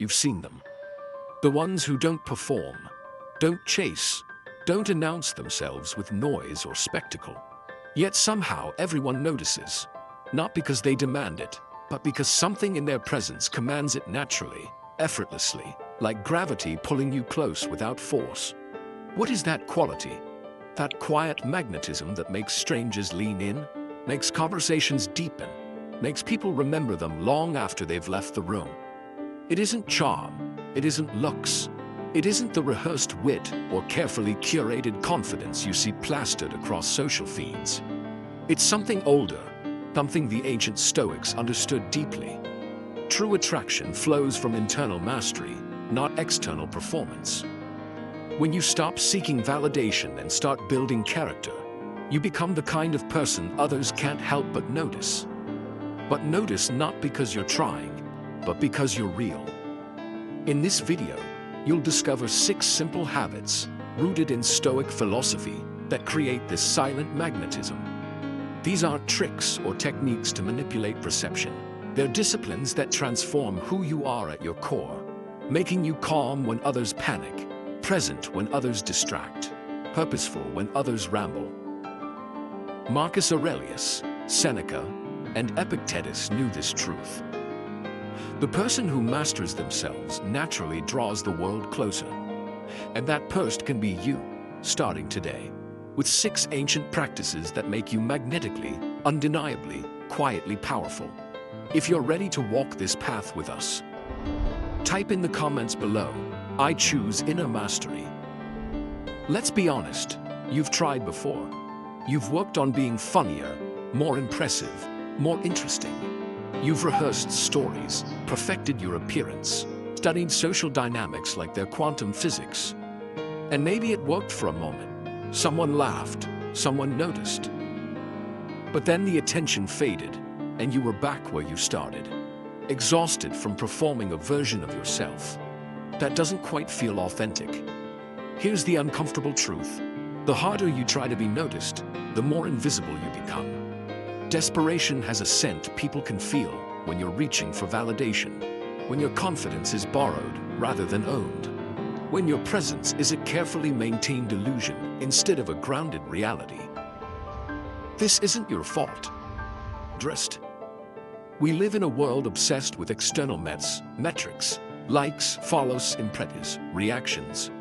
You've seen them. The ones who don't perform, don't chase, don't announce themselves with noise or spectacle. Yet somehow everyone notices, not because they demand it, but because something in their presence commands it naturally, effortlessly, like gravity pulling you close without force. What is that quality? That quiet magnetism that makes strangers lean in, makes conversations deepen, makes people remember them long after they've left the room. It isn't charm, it isn't looks, it isn't the rehearsed wit or carefully curated confidence you see plastered across social feeds. It's something older, something the ancient Stoics understood deeply. True attraction flows from internal mastery, not external performance. When you stop seeking validation and start building character, you become the kind of person others can't help but notice. But notice not because you're trying, but because you're real. In this video, you'll discover 6 simple habits rooted in Stoic philosophy that create this silent magnetism. These aren't tricks or techniques to manipulate perception. They're disciplines that transform who you are at your core, making you calm when others panic, present when others distract, purposeful when others ramble. Marcus Aurelius, Seneca, and Epictetus knew this truth. The person who masters themselves naturally draws the world closer. And that person can be you, starting today, with 6 ancient practices that make you magnetically, undeniably, quietly powerful. If you're ready to walk this path with us, type in the comments below, "I choose inner mastery." Let's be honest, you've tried before. You've worked on being funnier, more impressive, more interesting. You've rehearsed stories, perfected your appearance, studied social dynamics like their quantum physics. And maybe it worked for a moment. Someone laughed, someone noticed. But then the attention faded, and you were back where you started, exhausted from performing a version of yourself that doesn't quite feel authentic. Here's the uncomfortable truth. The harder you try to be noticed, the more invisible you become. Desperation has a scent people can feel when you're reaching for validation, when your confidence is borrowed rather than owned, when your presence is a carefully maintained illusion instead of a grounded reality. This isn't your fault. Dressed. We live in a world obsessed with external metrics, likes, follows, impressions, reactions.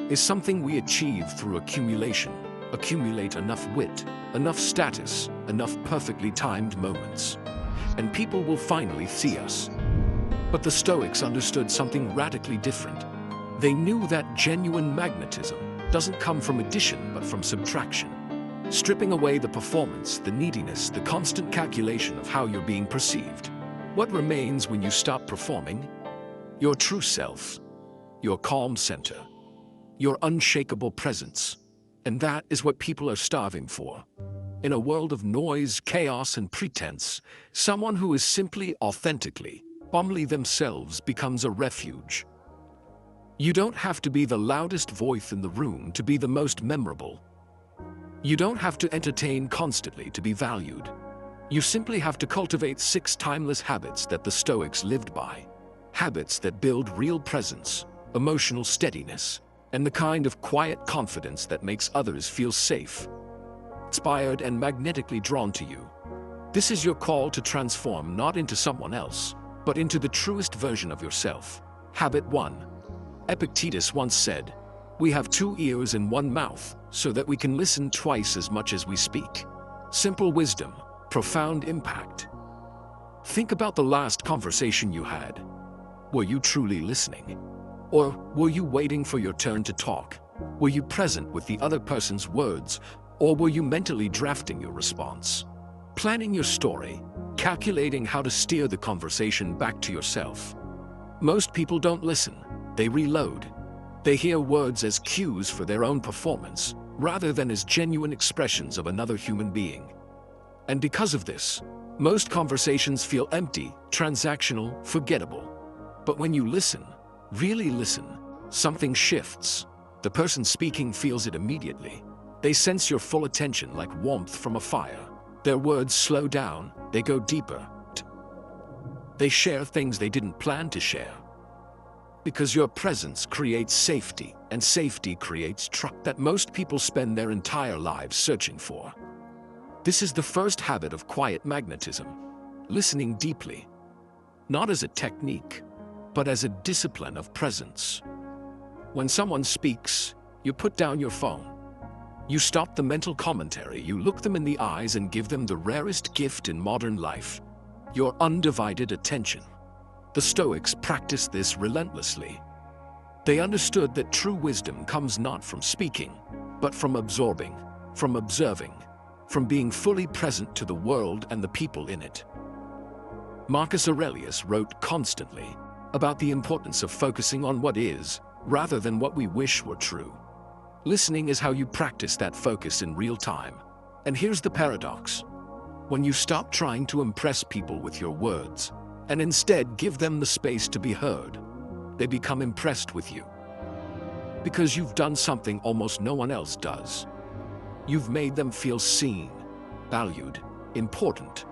Is something we achieve through accumulate enough wit, enough status, enough perfectly timed moments, and people will finally see us. But the Stoics understood something radically different. They knew that genuine magnetism doesn't come from addition but from subtraction. Stripping away the performance, the neediness, the constant calculation of how you're being perceived. What remains when you stop performing? Your true self, your calm center, your unshakable presence. And that is what people are starving for. In a world of noise, chaos, and pretense, someone who is simply authentically, humbly themselves becomes a refuge. You don't have to be the loudest voice in the room to be the most memorable. You don't have to entertain constantly to be valued. You simply have to cultivate 6 timeless habits that the Stoics lived by. Habits that build real presence, emotional steadiness, and the kind of quiet confidence that makes others feel safe, inspired, and magnetically drawn to you. This is your call to transform not into someone else, but into the truest version of yourself. Habit 1. Epictetus once said, "We have 2 ears and 1 mouth, so that we can listen twice as much as we speak." Simple wisdom, profound impact. Think about the last conversation you had. Were you truly listening? Or were you waiting for your turn to talk? Were you present with the other person's words, or were you mentally drafting your response? Planning your story, calculating how to steer the conversation back to yourself. Most people don't listen, they reload. They hear words as cues for their own performance, rather than as genuine expressions of another human being. And because of this, most conversations feel empty, transactional, forgettable. But when you listen, really listen, something shifts. The person speaking feels it immediately. They sense your full attention like warmth from a fire. Their words slow down, they go deeper. They share things they didn't plan to share. Because your presence creates safety, and safety creates trust that most people spend their entire lives searching for. This is the first habit of quiet magnetism, listening deeply, not as a technique, but as a discipline of presence. When someone speaks, you put down your phone. You stop the mental commentary, you look them in the eyes and give them the rarest gift in modern life, your undivided attention. The Stoics practiced this relentlessly. They understood that true wisdom comes not from speaking, but from absorbing, from observing, from being fully present to the world and the people in it. Marcus Aurelius wrote constantly about the importance of focusing on what is, rather than what we wish were true. Listening is how you practice that focus in real time. And here's the paradox. When you stop trying to impress people with your words, and instead give them the space to be heard, they become impressed with you. Because you've done something almost no one else does. You've made them feel seen, valued, important.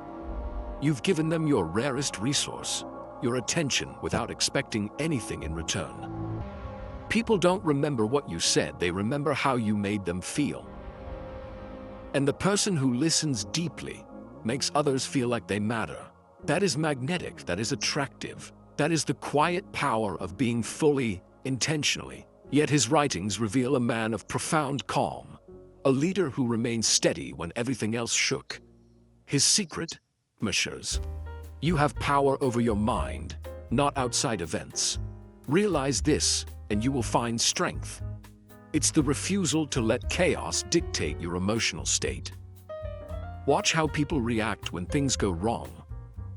You've given them your rarest resource, your attention, without expecting anything in return. People don't remember what you said, they remember how you made them feel. And the person who listens deeply makes others feel like they matter. That is magnetic, that is attractive, that is the quiet power of being fully, intentionally. Yet his writings reveal a man of profound calm, a leader who remained steady when everything else shook. His secret? Measures. You have power over your mind, not outside events. Realize this, and you will find strength. It's the refusal to let chaos dictate your emotional state. Watch how people react when things go wrong.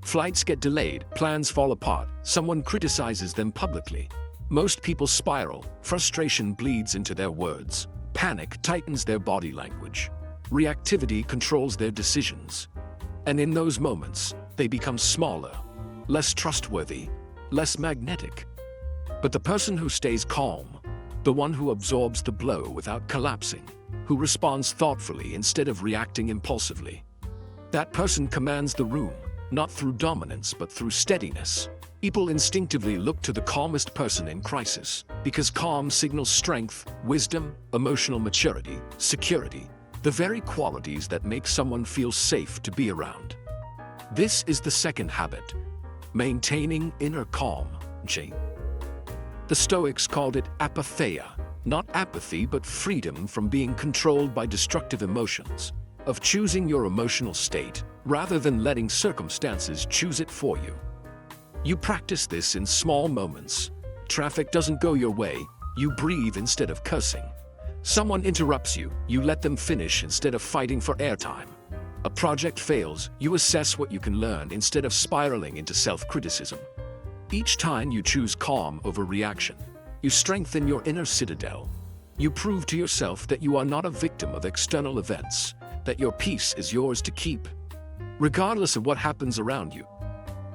Flights get delayed, plans fall apart, someone criticizes them publicly. Most people spiral, frustration bleeds into their words, panic tightens their body language, reactivity controls their decisions. And in those moments, they become smaller, less trustworthy, less magnetic. But the person who stays calm, the one who absorbs the blow without collapsing, who responds thoughtfully instead of reacting impulsively, that person commands the room, not through dominance but through steadiness. People instinctively look to the calmest person in crisis, because calm signals strength, wisdom, emotional maturity, security, the very qualities that make someone feel safe to be around. This is the second habit, maintaining inner calm. The Stoics called it apatheia, not apathy but freedom from being controlled by destructive emotions, of choosing your emotional state rather than letting circumstances choose it for you. You practice this in small moments. Traffic doesn't go your way, you breathe instead of cursing. Someone interrupts you, you let them finish instead of fighting for airtime. A project fails, you assess what you can learn instead of spiraling into self-criticism. Each time you choose calm over reaction, you strengthen your inner citadel. You prove to yourself that you are not a victim of external events, that your peace is yours to keep, regardless of what happens around you.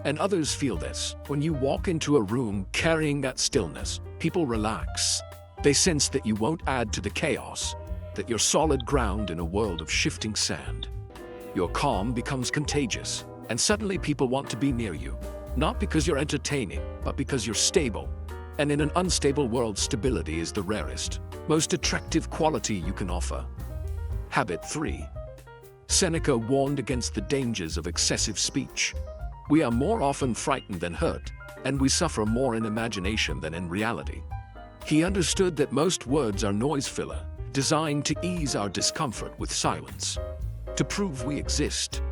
And others feel this. When you walk into a room carrying that stillness, people relax. They sense that you won't add to the chaos, that you're solid ground in a world of shifting sand. Your calm becomes contagious, and suddenly people want to be near you. Not because you're entertaining, but because you're stable. And in an unstable world, stability is the rarest, most attractive quality you can offer. Habit 3. Seneca warned against the dangers of excessive speech. We are more often frightened than hurt, and we suffer more in imagination than in reality. He understood that most words are noise filler, designed to ease our discomfort with silence, to prove we exist,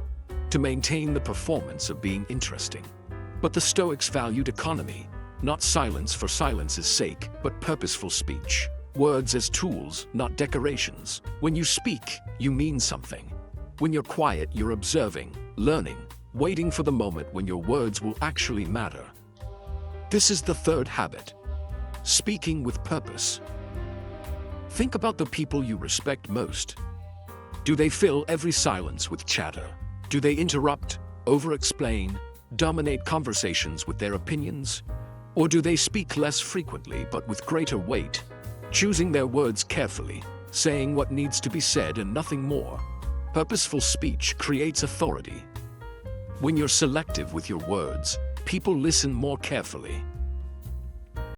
to maintain the performance of being interesting. But the Stoics valued economy, not silence for silence's sake, but purposeful speech. Words as tools, not decorations. When you speak, you mean something. When you're quiet, you're observing, learning, waiting for the moment when your words will actually matter. This is the third habit, speaking with purpose. Think about the people you respect most. Do they fill every silence with chatter? Do they interrupt, over-explain, dominate conversations with their opinions? Or do they speak less frequently but with greater weight, choosing their words carefully, saying what needs to be said and nothing more? Purposeful speech creates authority. When you're selective with your words, people listen more carefully.